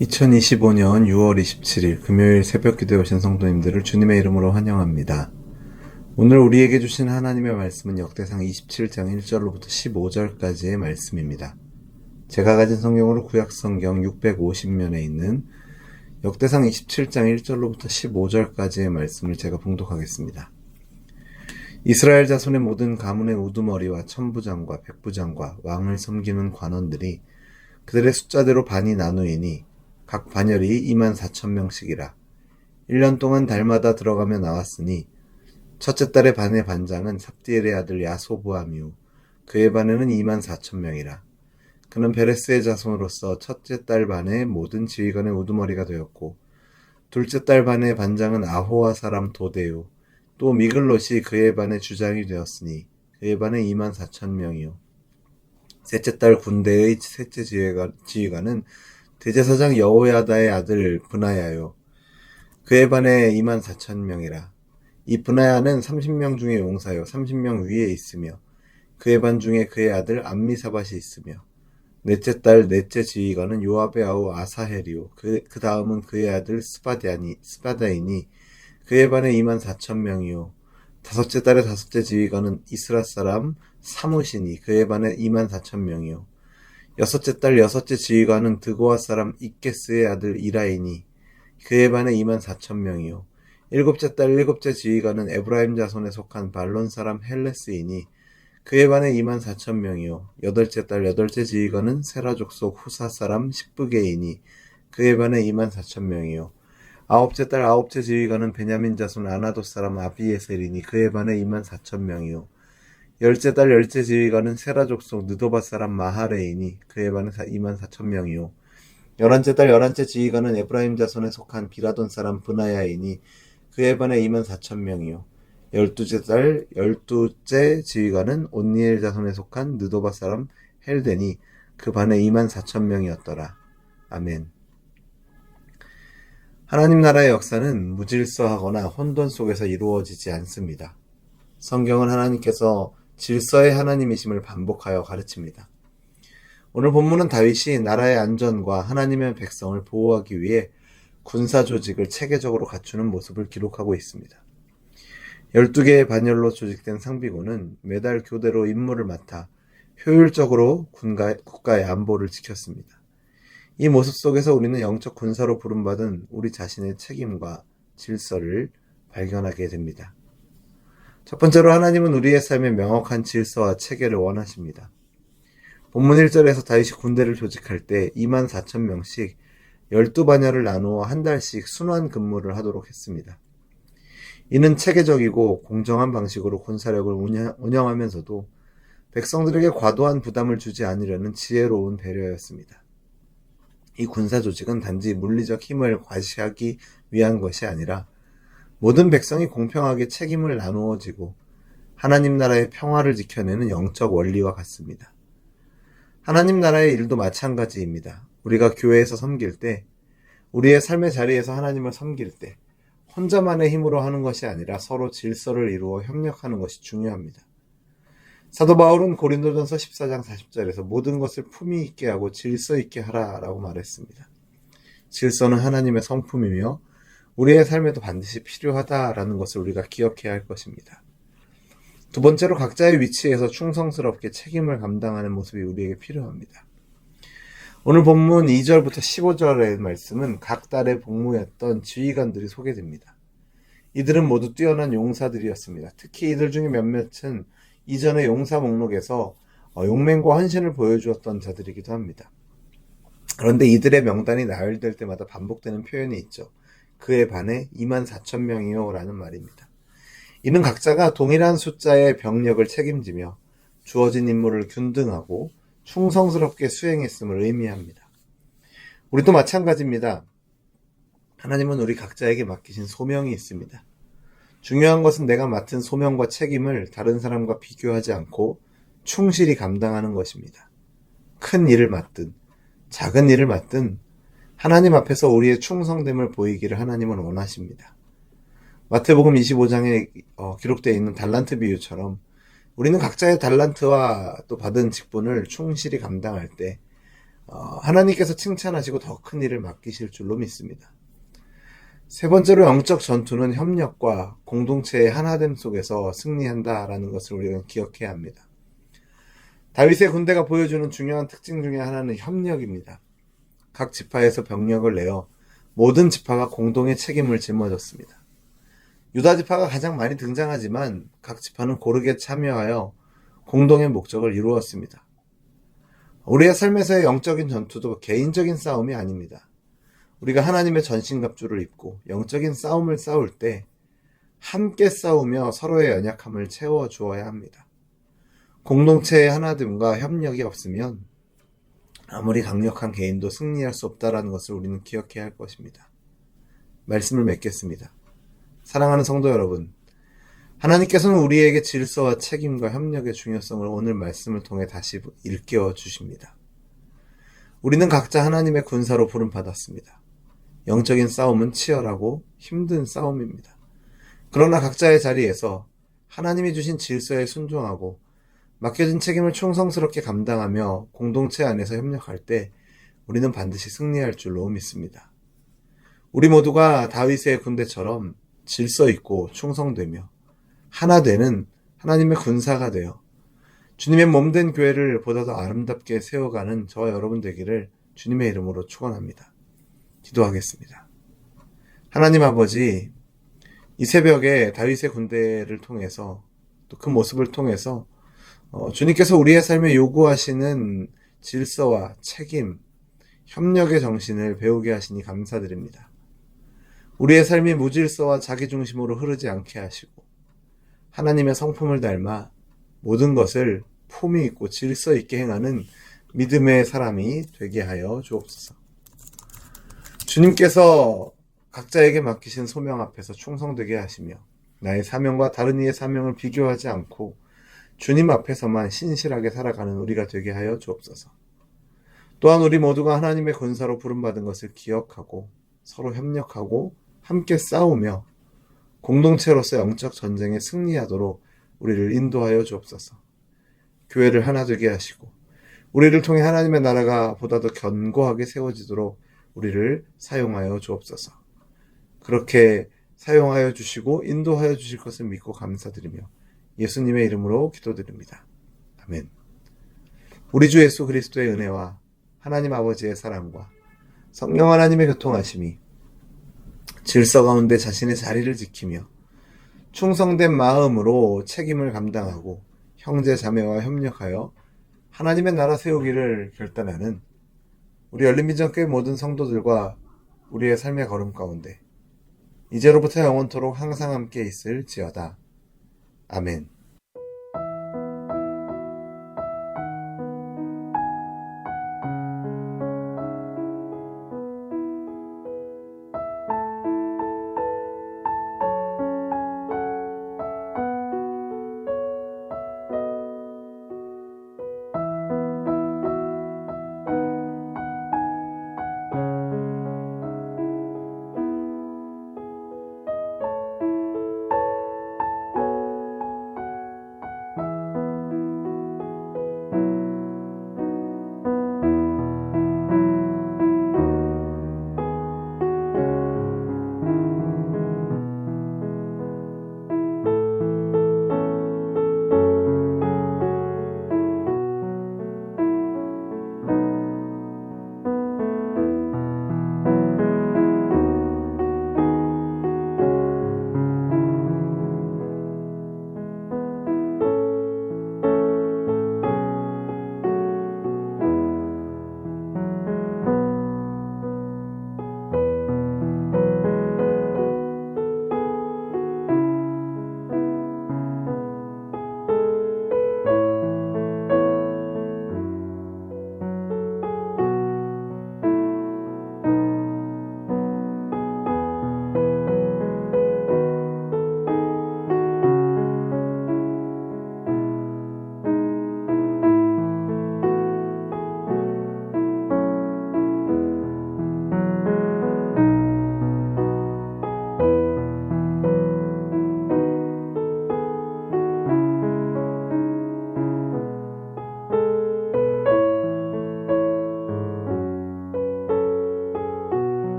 2025년 6월 27일 금요일 새벽 기도에 오신 성도님들을 주님의 이름으로 환영합니다. 오늘 우리에게 주신 하나님의 말씀은 역대상 27장 1절로부터 15절까지의 말씀입니다. 제가 가진 성경으로 구약성경 650면에 있는 역대상 27장 1절로부터 15절까지의 말씀을 제가 봉독하겠습니다. 이스라엘 자손의 모든 가문의 우두머리와 천부장과 백부장과 왕을 섬기는 관원들이 그들의 숫자대로 반이 나누이니 각 반열이 24,000명씩이라. 1년 동안 달마다 들어가며 나왔으니 첫째 달의 반의 반장은 삽디엘의 아들 야소부암이요 그의 반에는 24,000명이라. 그는 베레스의 자손으로서 첫째 달 반의 모든 지휘관의 우두머리가 되었고 둘째 달 반의 반장은 아호와 사람 도데요 또 미글롯이 그의 반의 주장이 되었으니 그의 반에 24,000명이요 셋째 달 군대의 셋째 지휘관은 대제사장 여호야다의 아들 브나야요 그의 반에 24,000명이라. 이 브나야는 30명 중에 용사요 30명 위에 있으며 그의 반 중에 그의 아들 암미사밧이 있으며 넷째 달 넷째 지휘관은 요압의 아우 아사헬이요 그 다음은 그의 아들 스바다이니 그의 반에 24,000명이요 다섯째 달의 다섯째 지휘관은 이스라 사람 사무시니 그의 반에 24,000명이요 여섯째 달 여섯째 지휘관은 드고아 사람 이케스의 아들 이라이니 그의 반에 24,000명이요 일곱째 달 일곱째 지휘관은 에브라임 자손에 속한 발론 사람 헬레스이니 그의 반에 24,000명이요 여덟째 달 여덟째 지휘관은 세라 족속 후사 사람 십부게이니 그의 반에 24,000명이요 아홉째 달 아홉째 지휘관은 베냐민 자손 아나도 사람 아비에셀이니 그의 반에 24,000명이요 열째 달 열째 지휘관은 세라 족속 느도바 사람 마하레이니 그의 반에 24,000명이요 열한째 달 열한째 지휘관은 에브라임 자손에 속한 비라돈 사람 브나야이니 그의 반에 24,000명이요 열두째 달 열두째 지휘관은 온니엘 자손에 속한 느도바 사람 헬데니 그 반에 24,000명이었더라. 아멘. 하나님 나라의 역사는 무질서하거나 혼돈 속에서 이루어지지 않습니다. 성경은 하나님께서 질서의 하나님이심을 반복하여 가르칩니다. 오늘 본문은 다윗이 나라의 안전과 하나님의 백성을 보호하기 위해 군사 조직을 체계적으로 갖추는 모습을 기록하고 있습니다. 12개의 반열로 조직된 상비군은 매달 교대로 임무를 맡아 효율적으로 국가의 안보를 지켰습니다. 이 모습 속에서 우리는 영적 군사로 부름받은 우리 자신의 책임과 질서를 발견하게 됩니다. 첫 번째로 하나님은 우리의 삶에 명확한 질서와 체계를 원하십니다. 본문 1절에서 다윗이 군대를 조직할 때 24,000명씩 12반열을 나누어 한 달씩 순환 근무를 하도록 했습니다. 이는 체계적이고 공정한 방식으로 군사력을 운영하면서도 백성들에게 과도한 부담을 주지 않으려는 지혜로운 배려였습니다. 이 군사 조직은 단지 물리적 힘을 과시하기 위한 것이 아니라 모든 백성이 공평하게 책임을 나누어지고 하나님 나라의 평화를 지켜내는 영적 원리와 같습니다. 하나님 나라의 일도 마찬가지입니다. 우리가 교회에서 섬길 때, 우리의 삶의 자리에서 하나님을 섬길 때 혼자만의 힘으로 하는 것이 아니라 서로 질서를 이루어 협력하는 것이 중요합니다. 사도 바울은 고린도전서 14장 40절에서 모든 것을 품위 있게 하고 질서 있게 하라라고 말했습니다. 질서는 하나님의 성품이며 우리의 삶에도 반드시 필요하다라는 것을 우리가 기억해야 할 것입니다. 두 번째로 각자의 위치에서 충성스럽게 책임을 감당하는 모습이 우리에게 필요합니다. 오늘 본문 2절부터 15절의 말씀은 각 달의 복무였던 지휘관들이 소개됩니다. 이들은 모두 뛰어난 용사들이었습니다. 특히 이들 중에 몇몇은 이전의 용사 목록에서 용맹과 헌신을 보여주었던 자들이기도 합니다. 그런데 이들의 명단이 나열될 때마다 반복되는 표현이 있죠. 그에 반해 24,000명이요 라는 말입니다. 이는 각자가 동일한 숫자의 병력을 책임지며 주어진 임무를 균등하고 충성스럽게 수행했음을 의미합니다. 우리도 마찬가지입니다. 하나님은 우리 각자에게 맡기신 소명이 있습니다. 중요한 것은 내가 맡은 소명과 책임을 다른 사람과 비교하지 않고 충실히 감당하는 것입니다. 큰 일을 맡든 작은 일을 맡든 하나님 앞에서 우리의 충성됨을 보이기를 하나님은 원하십니다. 마태복음 25장에 기록되어 있는 달란트 비유처럼 우리는 각자의 달란트와 또 받은 직분을 충실히 감당할 때 하나님께서 칭찬하시고 더 큰 일을 맡기실 줄로 믿습니다. 세 번째로 영적 전투는 협력과 공동체의 하나됨 속에서 승리한다라는 것을 우리가 기억해야 합니다. 다윗의 군대가 보여주는 중요한 특징 중에 하나는 협력입니다. 각 지파에서 병력을 내어 모든 지파가 공동의 책임을 짊어졌습니다. 유다 지파가 가장 많이 등장하지만 각 지파는 고르게 참여하여 공동의 목적을 이루었습니다. 우리의 삶에서의 영적인 전투도 개인적인 싸움이 아닙니다. 우리가 하나님의 전신갑주를 입고 영적인 싸움을 싸울 때 함께 싸우며 서로의 연약함을 채워주어야 합니다. 공동체의 하나됨과 협력이 없으면 아무리 강력한 개인도 승리할 수 없다는 것을 우리는 기억해야 할 것입니다. 말씀을 맺겠습니다. 사랑하는 성도 여러분, 하나님께서는 우리에게 질서와 책임과 협력의 중요성을 오늘 말씀을 통해 다시 일깨워 주십니다. 우리는 각자 하나님의 군사로 부름받았습니다. 영적인 싸움은 치열하고 힘든 싸움입니다. 그러나 각자의 자리에서 하나님이 주신 질서에 순종하고 맡겨진 책임을 충성스럽게 감당하며 공동체 안에서 협력할 때 우리는 반드시 승리할 줄로 믿습니다. 우리 모두가 다윗의 군대처럼 질서 있고 충성되며 하나 되는 하나님의 군사가 되어 주님의 몸된 교회를 보다 더 아름답게 세워가는 저와 여러분 되기를 주님의 이름으로 축원합니다. 기도하겠습니다. 하나님 아버지, 이 새벽에 다윗의 군대를 통해서 또 그 모습을 통해서 주님께서 우리의 삶에 요구하시는 질서와 책임, 협력의 정신을 배우게 하시니 감사드립니다. 우리의 삶이 무질서와 자기중심으로 흐르지 않게 하시고 하나님의 성품을 닮아 모든 것을 품위 있고 질서 있게 행하는 믿음의 사람이 되게 하여 주옵소서. 주님께서 각자에게 맡기신 소명 앞에서 충성되게 하시며 나의 사명과 다른 이의 사명을 비교하지 않고 주님 앞에서만 신실하게 살아가는 우리가 되게 하여 주옵소서. 또한 우리 모두가 하나님의 군사로 부름받은 것을 기억하고 서로 협력하고 함께 싸우며 공동체로서 영적 전쟁에 승리하도록 우리를 인도하여 주옵소서. 교회를 하나 되게 하시고 우리를 통해 하나님의 나라가 보다 더 견고하게 세워지도록 우리를 사용하여 주옵소서. 그렇게 사용하여 주시고 인도하여 주실 것을 믿고 감사드리며 예수님의 이름으로 기도드립니다. 아멘. 우리 주 예수 그리스도의 은혜와 하나님 아버지의 사랑과 성령 하나님의 교통하심이 질서 가운데 자신의 자리를 지키며 충성된 마음으로 책임을 감당하고 형제 자매와 협력하여 하나님의 나라 세우기를 결단하는 우리 열린비전교회 모든 성도들과 우리의 삶의 걸음 가운데 이제로부터 영원토록 항상 함께 있을지어다. 아멘.